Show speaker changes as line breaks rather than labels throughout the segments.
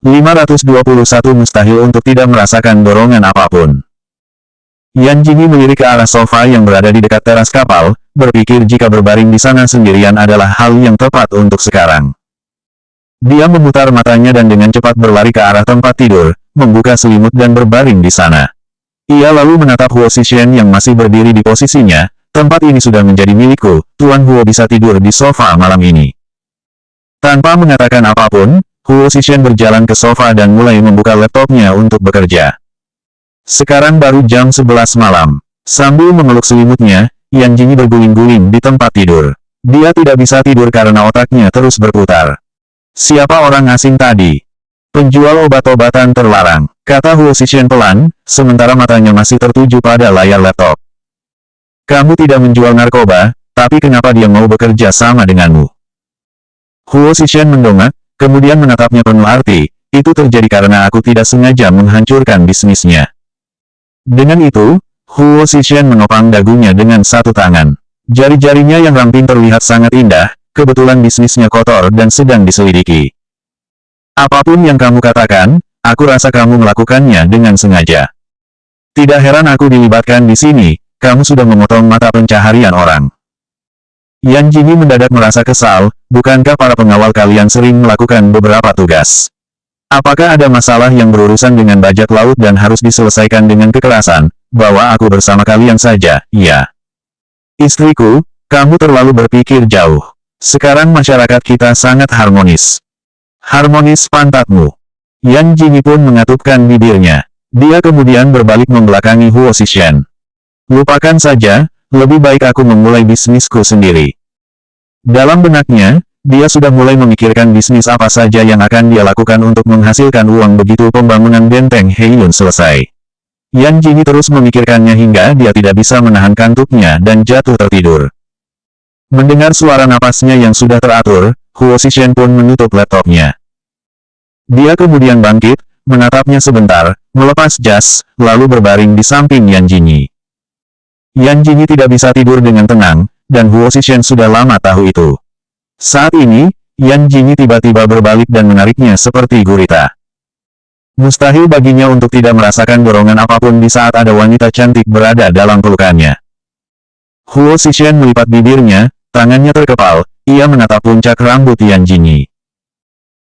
521 mustahil untuk tidak merasakan dorongan apapun. Yan Jingyi melirik ke arah sofa yang berada di dekat teras kapal, berpikir jika berbaring di sana sendirian adalah hal yang tepat untuk sekarang. Dia memutar matanya dan dengan cepat berlari ke arah tempat tidur, membuka selimut dan berbaring di sana. Ia lalu menatap Huo Zixuan yang masih berdiri di posisinya. Tempat ini sudah menjadi milikku, Tuan Huo bisa tidur di sofa malam ini. Tanpa mengatakan apapun, Huo Zixuan berjalan ke sofa dan mulai membuka laptopnya untuk bekerja. Sekarang baru jam 11 malam. Sambil mengeluk selimutnya, Yan Jingyi berguling-guling di tempat tidur. Dia tidak bisa tidur karena otaknya terus berputar. Siapa orang asing tadi? Penjual obat-obatan terlarang, kata Huo Zixuan pelan, sementara matanya masih tertuju pada layar laptop. Kamu tidak menjual narkoba, tapi kenapa dia mau bekerja sama denganmu? Huo Zixuan mendongak, kemudian menatapnya penuh arti, itu terjadi karena aku tidak sengaja menghancurkan bisnisnya. Dengan itu, Huo Zixuan menopang dagunya dengan satu tangan. Jari-jarinya yang ramping terlihat sangat indah, kebetulan bisnisnya kotor dan sedang diselidiki. Apapun yang kamu katakan, aku rasa kamu melakukannya dengan sengaja. Tidak heran aku dilibatkan di sini. Kamu sudah memotong mata pencaharian orang. Yan Jingyi mendadak merasa kesal, bukankah para pengawal kalian sering melakukan beberapa tugas? Apakah ada masalah yang berurusan dengan bajak laut dan harus diselesaikan dengan kekerasan? Bawa aku bersama kalian saja, ya. Istriku, kamu terlalu berpikir jauh. Sekarang masyarakat kita sangat harmonis. Harmonis pantatmu. Yan Jingyi pun mengatupkan bibirnya. Dia kemudian berbalik membelakangi Huo Zixuan. Lupakan saja, lebih baik aku memulai bisnisku sendiri. Dalam benaknya, dia sudah mulai memikirkan bisnis apa saja yang akan dia lakukan untuk menghasilkan uang begitu pembangunan benteng Heiyun selesai. Yan Jingyi terus memikirkannya hingga dia tidak bisa menahan kantuknya dan jatuh tertidur. Mendengar suara napasnya yang sudah teratur, Huo Zixuan pun menutup laptopnya. Dia kemudian bangkit, menatapnya sebentar, melepas jas, lalu berbaring di samping Yan Jingyi. Yan Jingyi tidak bisa tidur dengan tenang, dan Huo Zixuan sudah lama tahu itu. Saat ini, Yan Jingyi tiba-tiba berbalik dan menariknya seperti gurita. Mustahil baginya untuk tidak merasakan dorongan apapun di saat ada wanita cantik berada dalam pelukannya. Huo Zixuan melipat bibirnya, tangannya terkepal, ia menatap puncak rambut Yan Jingyi.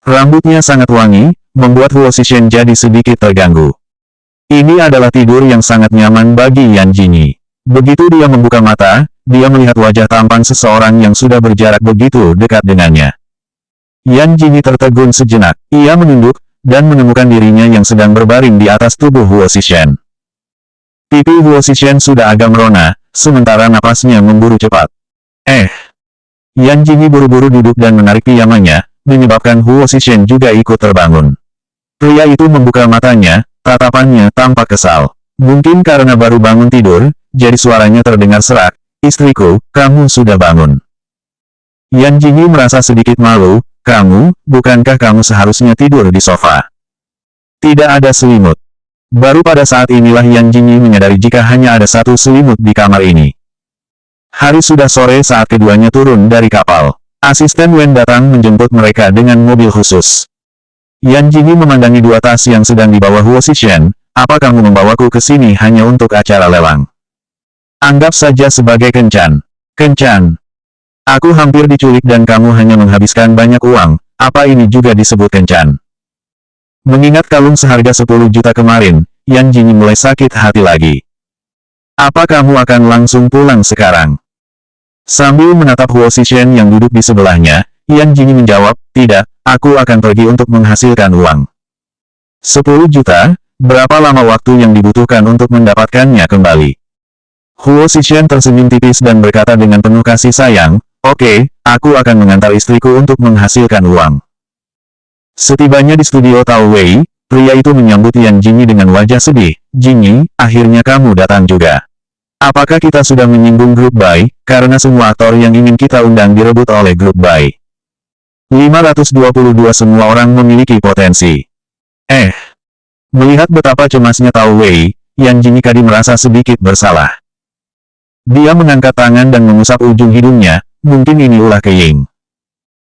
Rambutnya sangat wangi, membuat Huo Zixuan jadi sedikit terganggu. Ini adalah tidur yang sangat nyaman bagi Yan Jingyi. Begitu dia membuka mata, dia melihat wajah tampan seseorang yang sudah berjarak begitu dekat dengannya. Yan Jingyi tertegun sejenak, ia menunduk, dan menemukan dirinya yang sedang berbaring di atas tubuh Huo Zixuan. Pipi Huo Zixuan sudah agak merona, sementara napasnya memburu cepat. Yan Jingyi buru-buru duduk dan menarik pijamannya, menyebabkan Huo Zixuan juga ikut terbangun. Pria itu membuka matanya, tatapannya tampak kesal. Mungkin karena baru bangun tidur, jadi suaranya terdengar serak, istriku, kamu sudah bangun. Yan Jingyi merasa sedikit malu, bukankah kamu seharusnya tidur di sofa? Tidak ada selimut. Baru pada saat inilah Yan Jingyi menyadari jika hanya ada satu selimut di kamar ini. Hari sudah sore saat keduanya turun dari kapal. Asisten Wen datang menjemput mereka dengan mobil khusus. Yan Jingyi memandangi dua tas yang sedang dibawa Huo Zixuan, apa kamu membawaku ke sini hanya untuk acara lelang? Anggap saja sebagai kencan. Kencan. Aku hampir diculik dan kamu hanya menghabiskan banyak uang, apa ini juga disebut kencan? Mengingat kalung seharga 10 juta kemarin, Yan Jingyi mulai sakit hati lagi. Apa kamu akan langsung pulang sekarang? Sambil menatap Huo Zixuan yang duduk di sebelahnya, Yan Jingyi menjawab, tidak, aku akan pergi untuk menghasilkan uang. 10 juta? Berapa lama waktu yang dibutuhkan untuk mendapatkannya kembali? Huo Zixuan tersenyum tipis dan berkata dengan penuh kasih sayang, oke, aku akan mengantar istriku untuk menghasilkan uang. Setibanya di studio Tao Wei, pria itu menyambut Yan Jingyi dengan wajah sedih. Jingyi, akhirnya kamu datang juga. Apakah kita sudah menyinggung grup Bai, karena semua aktor yang ingin kita undang direbut oleh grup Bai. 522 semua orang memiliki potensi. Melihat betapa cemasnya Tao Wei, Yan Jingyi kadi merasa sedikit bersalah. Dia mengangkat tangan dan mengusap ujung hidungnya, mungkin ini ulah Keying.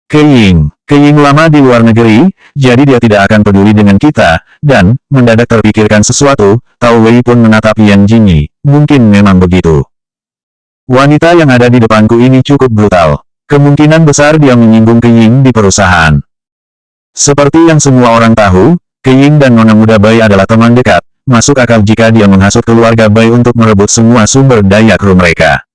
Keying lama di luar negeri, jadi dia tidak akan peduli dengan kita, dan, mendadak terpikirkan sesuatu, Tao Wei pun menatap Yan Jingyi, mungkin memang begitu. Wanita yang ada di depanku ini cukup brutal. Kemungkinan besar dia menyinggung Keying di perusahaan. Seperti yang semua orang tahu, Keying dan Nona Muda Bai adalah teman dekat, masuk akal jika dia menghasut keluarga Bai untuk merebut semua sumber daya kru mereka.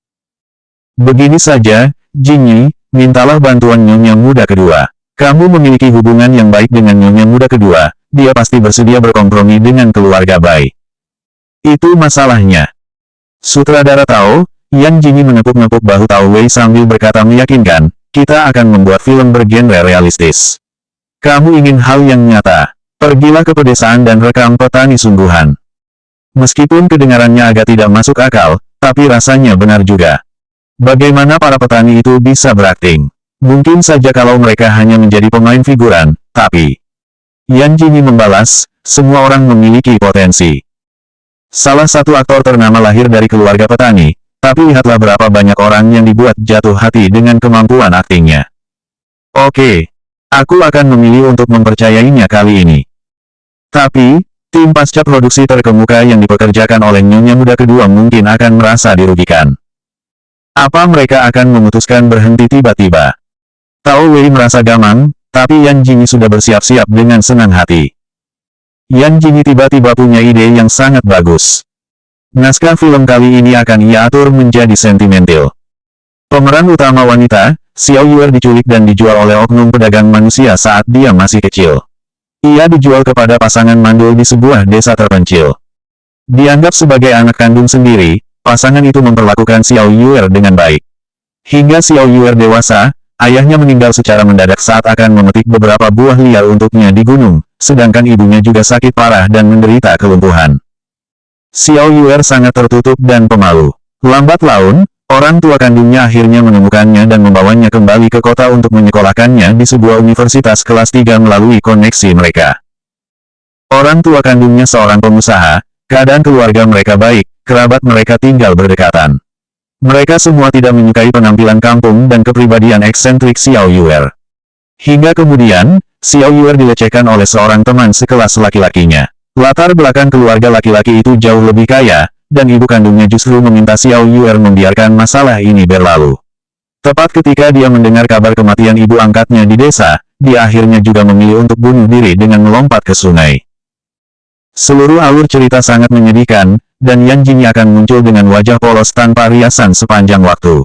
Begini saja, Jingyi, mintalah bantuan Nyonya Muda kedua. Kamu memiliki hubungan yang baik dengan Nyonya Muda kedua, dia pasti bersedia berkompromi dengan keluarga Bai. Itu masalahnya. Sutradara Tao, Yan Jingyi menepuk-nepuk bahu Tao Wei sambil berkata meyakinkan, kita akan membuat film bergenre realistis. Kamu ingin hal yang nyata. Pergilah ke pedesaan dan rekam petani sungguhan. Meskipun kedengarannya agak tidak masuk akal, tapi rasanya benar juga. Bagaimana para petani itu bisa berakting? Mungkin saja kalau mereka hanya menjadi pemain figuran, tapi... Yan Jingyi membalas, semua orang memiliki potensi. Salah satu aktor ternama lahir dari keluarga petani, tapi lihatlah berapa banyak orang yang dibuat jatuh hati dengan kemampuan aktingnya. Oke, aku akan memilih untuk mempercayainya kali ini. Tapi, tim pasca produksi terkemuka yang dipekerjakan oleh Nyonya Muda kedua mungkin akan merasa dirugikan. Apa mereka akan memutuskan berhenti tiba-tiba? Tao Wei merasa gamang, tapi Yan Jingyi sudah bersiap-siap dengan senang hati. Yan Jingyi tiba-tiba punya ide yang sangat bagus. Naskah film kali ini akan ia atur menjadi sentimental. Pemeran utama wanita, Xiao Yuer diculik dan dijual oleh oknum pedagang manusia saat dia masih kecil. Ia dijual kepada pasangan mandul di sebuah desa terpencil. Dianggap sebagai anak kandung sendiri, pasangan itu memperlakukan Xiao Yuer dengan baik. Hingga Xiao Yuer dewasa, ayahnya meninggal secara mendadak saat akan memetik beberapa buah liar untuknya di gunung, sedangkan ibunya juga sakit parah dan menderita kelumpuhan. Xiao Yuer sangat tertutup dan pemalu. Lambat laun, orang tua kandungnya akhirnya menemukannya dan membawanya kembali ke kota untuk menyekolahkannya di sebuah universitas kelas 3 melalui koneksi mereka. Orang tua kandungnya seorang pengusaha, keadaan keluarga mereka baik, kerabat mereka tinggal berdekatan. Mereka semua tidak menyukai penampilan kampung dan kepribadian eksentrik Xiao Yuer. Hingga kemudian, Xiao Yuer dilecehkan oleh seorang teman sekelas laki-lakinya. Latar belakang keluarga laki-laki itu jauh lebih kaya, dan ibu kandungnya justru meminta Xiao Yuer membiarkan masalah ini berlalu. Tepat ketika dia mendengar kabar kematian ibu angkatnya di desa, dia akhirnya juga memilih untuk bunuh diri dengan melompat ke sungai. Seluruh alur cerita sangat menyedihkan, dan Yan Jingyi akan muncul dengan wajah polos tanpa riasan sepanjang waktu.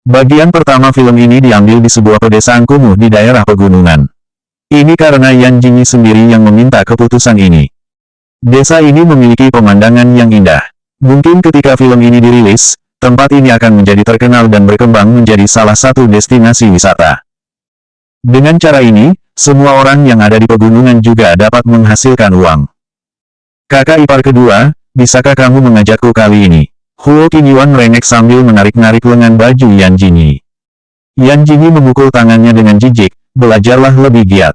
Bagian pertama film ini diambil di sebuah pedesaan kumuh di daerah pegunungan. Ini karena Yan Jingyi sendiri yang meminta keputusan ini. Desa ini memiliki pemandangan yang indah. Mungkin ketika film ini dirilis, tempat ini akan menjadi terkenal dan berkembang menjadi salah satu destinasi wisata. Dengan cara ini, semua orang yang ada di pegunungan juga dapat menghasilkan uang. Kakak ipar kedua, bisakah kamu mengajakku kali ini? Huo Qingyuan merengek sambil menarik-narik lengan baju Yan Jingyi. Yan Jingyi memukul tangannya dengan jijik, belajarlah lebih giat.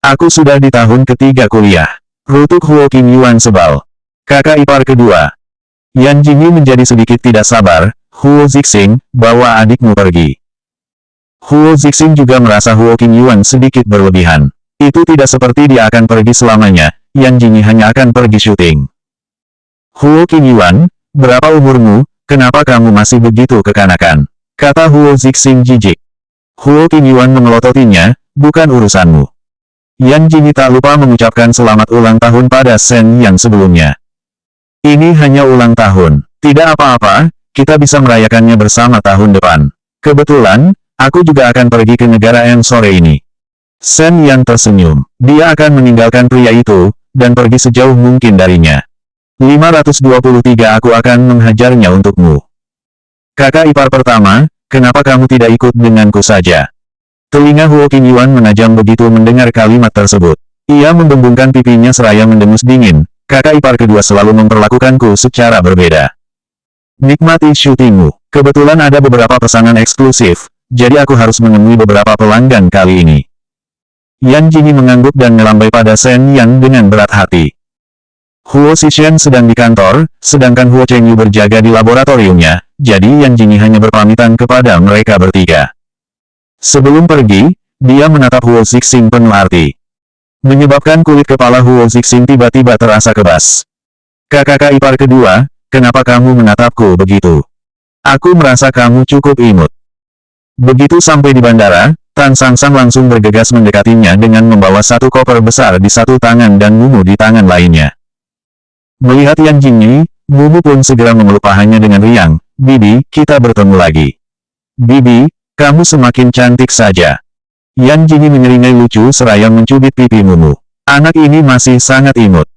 Aku sudah di tahun ketiga kuliah. Rutuk Huo Qingyuan sebal. Kakak ipar kedua. Yan Jingyi menjadi sedikit tidak sabar, Huo Zixing, bawa adikmu pergi. Huo Zixing juga merasa Huo Qingyuan sedikit berlebihan. Itu tidak seperti dia akan pergi selamanya, Yan Jingyi hanya akan pergi syuting. Huo Qingyuan, berapa umurmu, kenapa kamu masih begitu kekanakan? Kata Huo Zixing jijik. Huo Qingyuan memelototinya, bukan urusanmu. Yan Jingyi tak lupa mengucapkan selamat ulang tahun pada Shen yang sebelumnya. Ini hanya ulang tahun, tidak apa-apa, kita bisa merayakannya bersama tahun depan. Kebetulan, aku juga akan pergi ke negara N sore ini. Shen Yan tersenyum, dia akan meninggalkan pria itu, dan pergi sejauh mungkin darinya. 523 aku akan menghajarnya untukmu. Kakak ipar pertama, kenapa kamu tidak ikut denganku saja? Telinga Huo Qingyuan menajam begitu mendengar kalimat tersebut. Ia membembungkan pipinya seraya mendengus dingin, kakak ipar kedua selalu memperlakukanku secara berbeda. Nikmati syutingmu, kebetulan ada beberapa pesanan eksklusif, jadi aku harus menemui beberapa pelanggan kali ini. Yan Jingyi mengangguk dan melambai pada Shen Yan dengan berat hati. Huo Zixing sedang di kantor, sedangkan Huo Chengyu berjaga di laboratoriumnya, jadi Yan Jingyi hanya berpamitan kepada mereka bertiga. Sebelum pergi, dia menatap Huo Zixing penuh arti. Menyebabkan kulit kepala Huo Zixing tiba-tiba terasa kebas. Kakak ipar kedua, kenapa kamu menatapku begitu? Aku merasa kamu cukup imut. Begitu sampai di bandara, Tan Sangsang langsung bergegas mendekatinya dengan membawa satu koper besar di satu tangan dan Mumu di tangan lainnya. Melihat Yan Jingyi, Mumu pun segera memeluk pahanya dengan riang. Bibi, kita bertemu lagi. Bibi, kamu semakin cantik saja. Yan Jingyi menyeringai lucu seraya mencubit pipi Mumu. Anak ini masih sangat imut.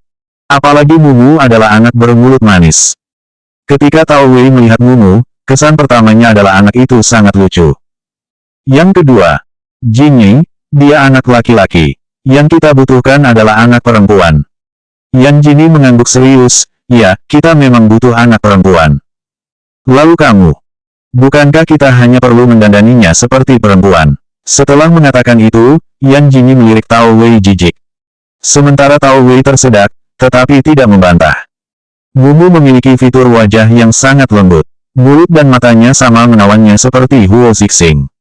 Apalagi Mumu adalah anak bermulut manis. Ketika Tao Wei melihat Mumu, kesan pertamanya adalah anak itu sangat lucu. Yang kedua, Jingyi, dia anak laki-laki. Yang kita butuhkan adalah anak perempuan. Yan Jingyi mengangguk serius, ya, kita memang butuh anak perempuan. Lalu kamu, bukankah kita hanya perlu mendandaninya seperti perempuan? Setelah mengatakan itu, Yan Jingyi melirik Tao Wei jijik. Sementara Tao Wei tersedak, tetapi tidak membantah. Mumu memiliki fitur wajah yang sangat lembut. Mulut dan matanya sama menawannya seperti Huo Zixing.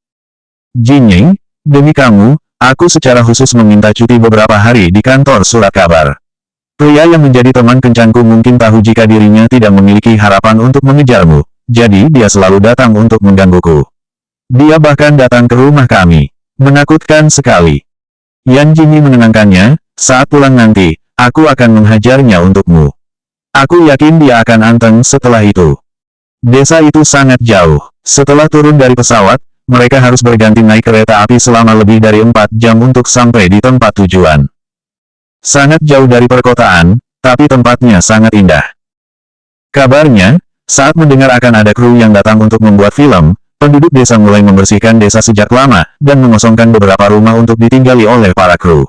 Jingyi, demi kamu, aku secara khusus meminta cuti beberapa hari di kantor surat kabar. Pria yang menjadi teman kencanku mungkin tahu jika dirinya tidak memiliki harapan untuk mengejarmu, jadi dia selalu datang untuk menggangguku. Dia bahkan datang ke rumah kami. Menakutkan sekali. Yan Jingyi menenangkannya, saat pulang nanti, aku akan menghajarnya untukmu. Aku yakin dia akan anteng setelah itu. Desa itu sangat jauh. Setelah turun dari pesawat, mereka harus berganti naik kereta api selama lebih dari 4 jam untuk sampai di tempat tujuan. Sangat jauh dari perkotaan, tapi tempatnya sangat indah. Kabarnya, saat mendengar akan ada kru yang datang untuk membuat film, penduduk desa mulai membersihkan desa sejak lama, dan mengosongkan beberapa rumah untuk ditinggali oleh para kru.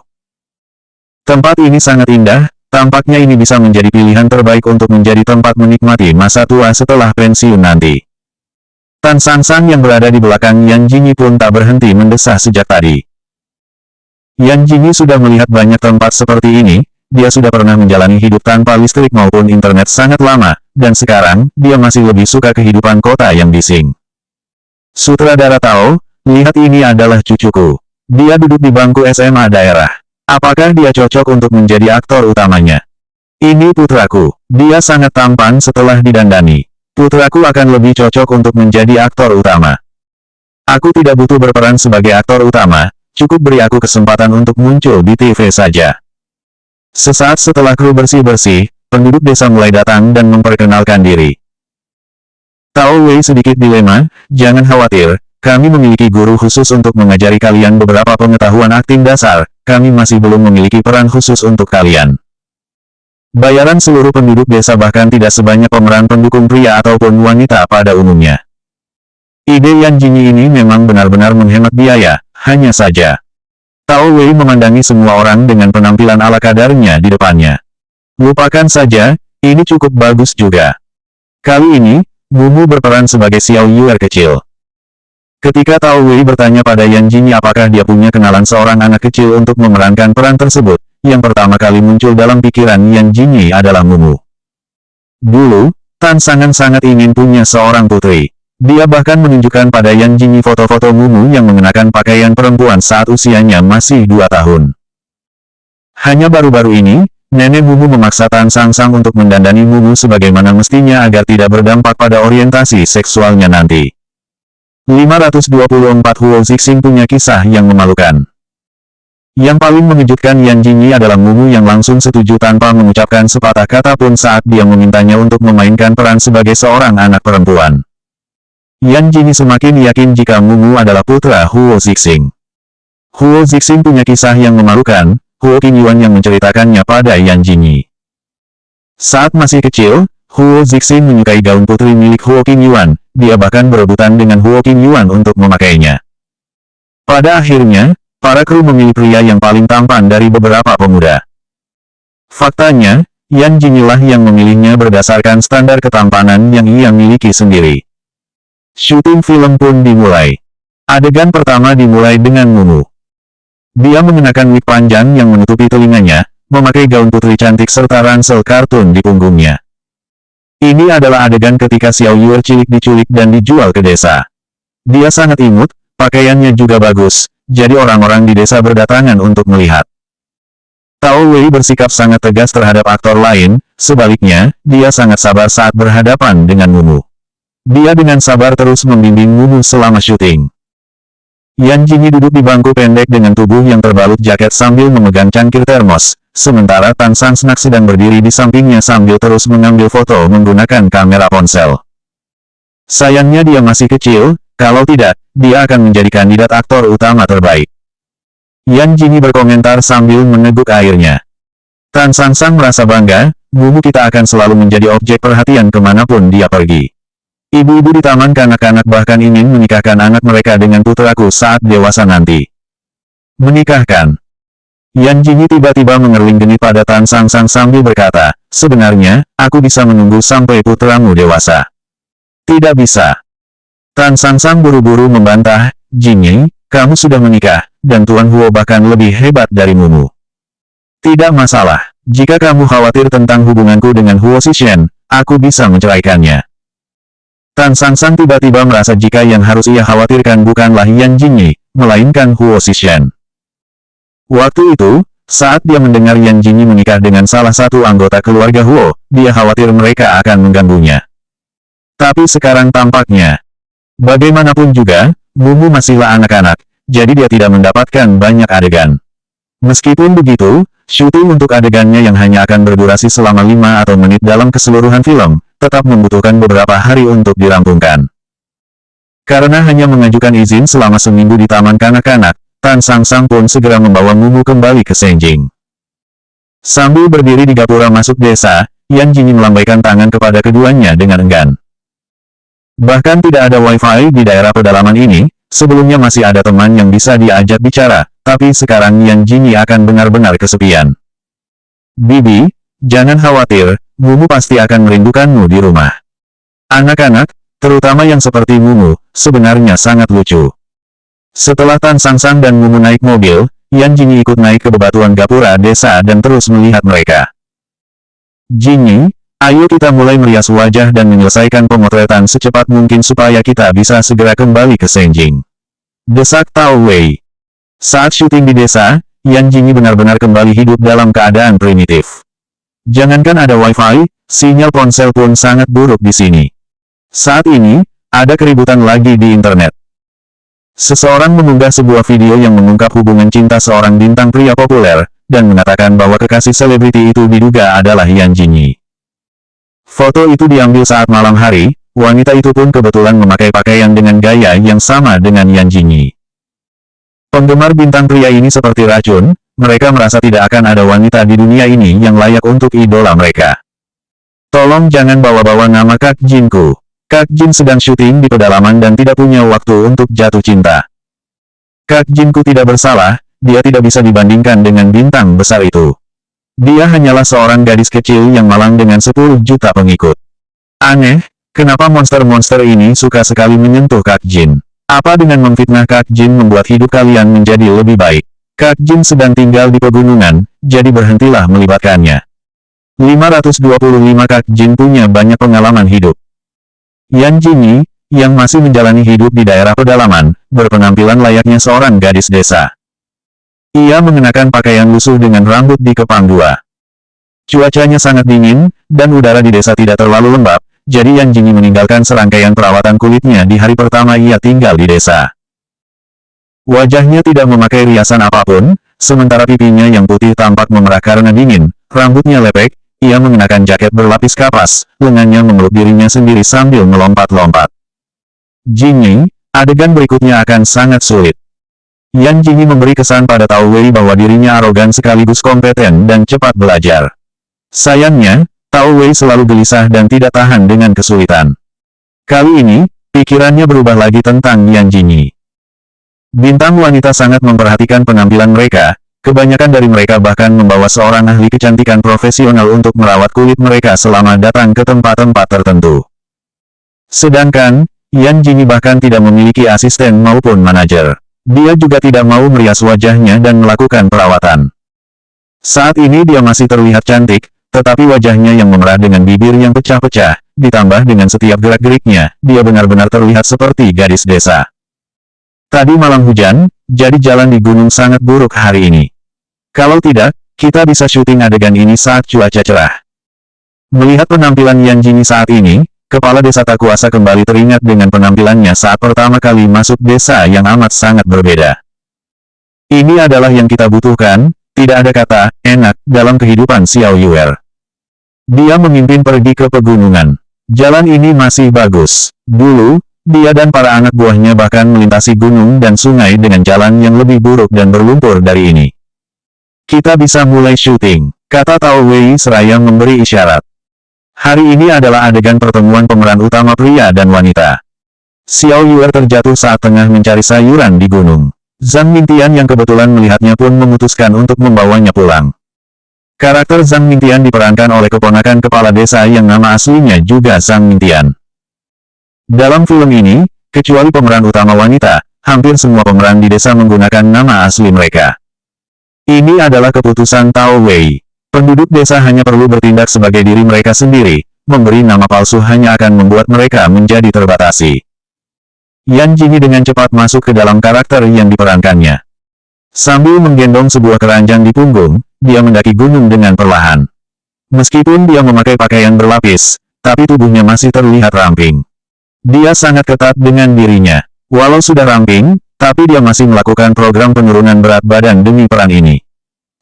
Tempat ini sangat indah, tampaknya ini bisa menjadi pilihan terbaik untuk menjadi tempat menikmati masa tua setelah pensiun nanti. Tan Sangsang yang berada di belakang Yan Jingyi pun tak berhenti mendesah sejak tadi. Yan Jingyi sudah melihat banyak tempat seperti ini, dia sudah pernah menjalani hidup tanpa listrik maupun internet sangat lama, dan sekarang, dia masih lebih suka kehidupan kota yang bising. Sutradara Tao, lihat ini adalah cucuku. Dia duduk di bangku SMA daerah. Apakah dia cocok untuk menjadi aktor utamanya? Ini putraku. Dia sangat tampan setelah didandani. Putraku akan lebih cocok untuk menjadi aktor utama. Aku tidak butuh berperan sebagai aktor utama, cukup beri aku kesempatan untuk muncul di TV saja. Sesaat setelah kru bersih-bersih, penduduk desa mulai datang dan memperkenalkan diri. Tao Wei sedikit dilema, jangan khawatir, kami memiliki guru khusus untuk mengajari kalian beberapa pengetahuan akting dasar, kami masih belum memiliki peran khusus untuk kalian. Bayaran seluruh penduduk desa bahkan tidak sebanyak pemeran pendukung pria ataupun wanita pada umumnya. Ide Yan Jingyi ini memang benar-benar menghemat biaya, hanya saja. Tao Wei memandangi semua orang dengan penampilan ala kadarnya di depannya. Lupakan saja, ini cukup bagus juga. Kali ini, Mumu berperan sebagai Xiao Yuer kecil. Ketika Tao Wei bertanya pada Yan Jingyi apakah dia punya kenalan seorang anak kecil untuk memerankan peran tersebut, yang pertama kali muncul dalam pikiran Yan Jingyi adalah Mumu. Dulu, Tan Sangan sangat ingin punya seorang putri. Dia bahkan menunjukkan pada Yan Jingyi foto-foto Mumu yang mengenakan pakaian perempuan saat usianya masih 2 tahun. Hanya baru-baru ini, nenek Mumu memaksa Tan Sangsang untuk mendandani Mumu sebagaimana mestinya agar tidak berdampak pada orientasi seksualnya nanti. 524 Huo Zixing punya kisah yang memalukan. Yang paling mengejutkan Yan Jingyi adalah Mumu yang langsung setuju tanpa mengucapkan sepatah kata pun saat dia memintanya untuk memainkan peran sebagai seorang anak perempuan. Yan Jingyi semakin yakin jika Mumu adalah putra Huo Zixing. Huo Zixing punya kisah yang memalukan, Huo Qingyuan yang menceritakannya pada Yan Jingyi. Saat masih kecil, Huo Zixing menyukai gaun putri milik Huo Qingyuan, dia bahkan berebutan dengan Huo Qingyuan untuk memakainya. Pada akhirnya, para kru memilih pria yang paling tampan dari beberapa pemuda. Faktanya, Yan Jingyi lah yang memilihnya berdasarkan standar ketampanan yang ia miliki sendiri. Syuting film pun dimulai. Adegan pertama dimulai dengan Mumu. Dia mengenakan wig panjang yang menutupi telinganya, memakai gaun putri cantik serta ransel kartun di punggungnya. Ini adalah adegan ketika Xiao Yuer cilik diculik dan dijual ke desa. Dia sangat imut, Pakaiannya juga bagus, jadi orang-orang di desa berdatangan untuk melihat. Tao Wei bersikap sangat tegas terhadap aktor lain, sebaliknya, dia sangat sabar saat berhadapan dengan Mumu. Dia dengan sabar terus membimbing Mumu selama syuting. Yan Jingyi duduk di bangku pendek dengan tubuh yang terbalut jaket sambil memegang cangkir termos, sementara Tan Sang Snak sedang berdiri di sampingnya sambil terus mengambil foto menggunakan kamera ponsel. Sayangnya dia masih kecil, kalau tidak, dia akan menjadi kandidat aktor utama terbaik. Yan Jingyi berkomentar sambil meneguk airnya. Tan Sang Sang merasa bangga, Mumu kita akan selalu menjadi objek perhatian kemanapun dia pergi. Ibu-ibu di taman kanak-kanak bahkan ingin menikahkan anak mereka dengan putraku saat dewasa nanti. Menikahkan. Yan Jingyi tiba-tiba mengerling genit pada Tan Sang Sang sambil berkata, sebenarnya, aku bisa menunggu sampai putramu dewasa. Tidak bisa. Tan Sang Sang buru-buru membantah, Jingyi, kamu sudah menikah, dan Tuan Huo bahkan lebih hebat dari Mumu. Tidak masalah, jika kamu khawatir tentang hubunganku dengan Huo Xishen, aku bisa menceraikannya. Tan Sang Sang tiba-tiba merasa jika yang harus ia khawatirkan bukanlah Yan Jingyi, melainkan Huo Xishen. Waktu itu, saat dia mendengar Yan Jingyi menikah dengan salah satu anggota keluarga Huo, dia khawatir mereka akan mengganggunya. Tapi sekarang tampaknya, bagaimanapun juga, Mumu masihlah anak-anak, jadi dia tidak mendapatkan banyak adegan. Meskipun begitu, syuting untuk adegannya yang hanya akan berdurasi selama 5 atau menit dalam keseluruhan film, tetap membutuhkan beberapa hari untuk dirampungkan. Karena hanya mengajukan izin selama seminggu di taman kanak-kanak, Tan Sang Sang pun segera membawa Mumu kembali ke Senjing. Sambil berdiri di gapura masuk desa, Yan Jingyi melambaikan tangan kepada keduanya dengan enggan. Bahkan tidak ada wifi di daerah pedalaman ini, sebelumnya masih ada teman yang bisa diajak bicara, tapi sekarang Yan Jingyi akan benar-benar kesepian. Bibi, jangan khawatir, Mumu pasti akan merindukanmu di rumah. Anak-anak, terutama yang seperti Mumu, sebenarnya sangat lucu. Setelah Tan Sang Sang dan Mumu naik mobil, Yan Jingyi ikut naik ke bebatuan gapura desa dan terus melihat mereka. Jingyi, ayo kita mulai merias wajah dan menyelesaikan pemotretan secepat mungkin supaya kita bisa segera kembali ke Senjing. Desak Tao Wei. Saat syuting di desa, Yan Jingyi benar-benar kembali hidup dalam keadaan primitif. Jangankan ada wifi, sinyal ponsel pun sangat buruk di sini. Saat ini, ada keributan lagi di internet. Seseorang mengunggah sebuah video yang mengungkap hubungan cinta seorang bintang pria populer, dan mengatakan bahwa kekasih selebriti itu diduga adalah Yan Jingyi. Foto itu diambil saat malam hari, wanita itu pun kebetulan memakai pakaian dengan gaya yang sama dengan Yan Jingyi. Penggemar bintang pria ini seperti racun, mereka merasa tidak akan ada wanita di dunia ini yang layak untuk idola mereka. Tolong jangan bawa-bawa nama Kak Jinku. Kak Jin sedang syuting di pedalaman dan tidak punya waktu untuk jatuh cinta. Kak Jinku tidak bersalah, dia tidak bisa dibandingkan dengan bintang besar itu. Dia hanyalah seorang gadis kecil yang malang dengan 10 juta pengikut. Aneh, kenapa monster-monster ini suka sekali menyentuh Kak Jin? Apa dengan memfitnah Kak Jin membuat hidup kalian menjadi lebih baik? Kak Jin sedang tinggal di pegunungan, jadi berhentilah melibatkannya. 525 Kak Jin punya banyak pengalaman hidup. Yan Jingyi, yang masih menjalani hidup di daerah pedalaman, berpenampilan layaknya seorang gadis desa. Ia mengenakan pakaian lusuh dengan rambut dikepang dua. Cuacanya sangat dingin, dan udara di desa tidak terlalu lembab, jadi Yan Jingyi meninggalkan serangkaian perawatan kulitnya di hari pertama ia tinggal di desa. Wajahnya tidak memakai riasan apapun, sementara pipinya yang putih tampak memerah karena dingin, rambutnya lepek, ia mengenakan jaket berlapis kapas, lengannya memeluk dirinya sendiri sambil melompat-lompat. Jingyi, adegan berikutnya akan sangat sulit. Yan Jingyi memberi kesan pada Tao Wei bahwa dirinya arogan sekaligus kompeten dan cepat belajar. Sayangnya, Tao Wei selalu gelisah dan tidak tahan dengan kesulitan. Kali ini, pikirannya berubah lagi tentang Yan Jingyi. Bintang wanita sangat memperhatikan penampilan mereka, kebanyakan dari mereka bahkan membawa seorang ahli kecantikan profesional untuk merawat kulit mereka selama datang ke tempat-tempat tertentu. Sedangkan, Yan Jingyi bahkan tidak memiliki asisten maupun manajer. Dia juga tidak mau merias wajahnya dan melakukan perawatan. Saat ini dia masih terlihat cantik, tetapi wajahnya yang memerah dengan bibir yang pecah-pecah, ditambah dengan setiap gerak-geriknya, dia benar-benar terlihat seperti gadis desa. Tadi malam hujan, jadi jalan di gunung sangat buruk hari ini. Kalau tidak, kita bisa syuting adegan ini saat cuaca cerah. Melihat penampilan Yan Jingyi saat ini, kepala desa tak kuasa kembali teringat dengan penampilannya saat pertama kali masuk desa yang amat sangat berbeda. Ini adalah yang kita butuhkan, tidak ada kata enak dalam kehidupan Xiao Yuer. Dia memimpin pergi ke pegunungan. Jalan ini masih bagus. Dulu, dia dan para anak buahnya bahkan melintasi gunung dan sungai dengan jalan yang lebih buruk dan berlumpur dari ini. Kita bisa mulai syuting, kata Tao Wei seraya memberi isyarat. Hari ini adalah adegan pertemuan pemeran utama pria dan wanita. Xiao Yuer terjatuh saat tengah mencari sayuran di gunung. Zhang Mintian yang kebetulan melihatnya pun memutuskan untuk membawanya pulang. Karakter Zhang Mintian diperankan oleh keponakan kepala desa yang nama aslinya juga Zhang Mintian. Dalam film ini, kecuali pemeran utama wanita, hampir semua pemeran di desa menggunakan nama asli mereka. Ini adalah keputusan Tao Wei. Penduduk desa hanya perlu bertindak sebagai diri mereka sendiri, memberi nama palsu hanya akan membuat mereka menjadi terbatasi. Yan Jingyi dengan cepat masuk ke dalam karakter yang diperankannya. Sambil menggendong sebuah keranjang di punggung, dia mendaki gunung dengan perlahan. Meskipun dia memakai pakaian berlapis, tapi tubuhnya masih terlihat ramping. Dia sangat ketat dengan dirinya. Walau sudah ramping, tapi dia masih melakukan program penurunan berat badan demi peran ini.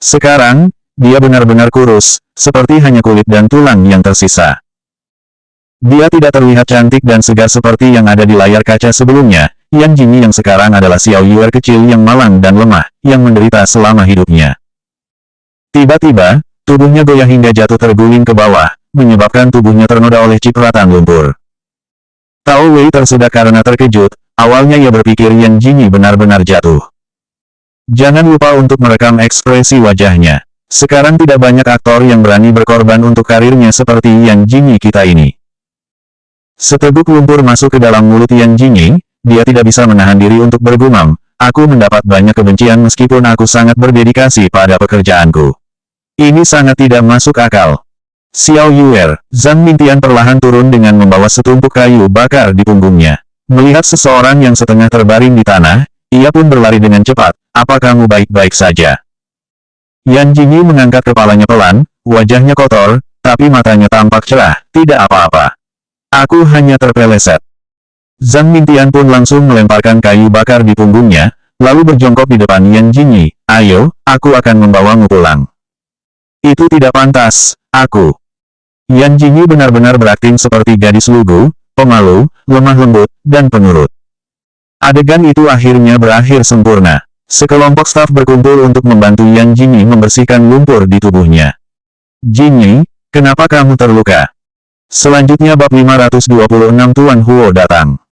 Sekarang, dia benar-benar kurus, seperti hanya kulit dan tulang yang tersisa. Dia tidak terlihat cantik dan segar seperti yang ada di layar kaca sebelumnya. Yan Jingyi yang sekarang adalah Xiao Yuer kecil yang malang dan lemah, yang menderita selama hidupnya. Tiba-tiba, tubuhnya goyah hingga jatuh terguling ke bawah, menyebabkan tubuhnya ternoda oleh cipratan lumpur. Tao Wei tersedak karena terkejut. Awalnya ia berpikir Yan Jingyi benar-benar jatuh. Jangan lupa untuk merekam ekspresi wajahnya. Sekarang tidak banyak aktor yang berani berkorban untuk karirnya seperti Yan Jingyi kita ini. Seteguk lumpur masuk ke dalam mulut Yan Jingyi, dia tidak bisa menahan diri untuk bergumam, aku mendapat banyak kebencian meskipun aku sangat berdedikasi pada pekerjaanku. Ini sangat tidak masuk akal. Xiao Yuer, Zhang Mintian perlahan turun dengan membawa setumpuk kayu bakar di punggungnya. Melihat seseorang yang setengah terbaring di tanah, ia pun berlari dengan cepat. Apa kamu baik-baik saja? Yan Jingyi mengangkat kepalanya pelan, wajahnya kotor, tapi matanya tampak cerah. Tidak apa-apa. Aku hanya terpeleset. Zhang Mintian pun langsung melemparkan kayu bakar di punggungnya, lalu berjongkok di depan Yan Jingyi. Ayo, aku akan membawamu pulang. Itu tidak pantas, aku. Yan Jingyi benar-benar berakting seperti gadis lugu, pemalu, lemah lembut, dan penurut. Adegan itu akhirnya berakhir sempurna. Sekelompok staf berkumpul untuk membantu Yan Jingyi membersihkan lumpur di tubuhnya. Jingyi, kenapa kamu terluka? Selanjutnya bab 526 Tuan Huo datang.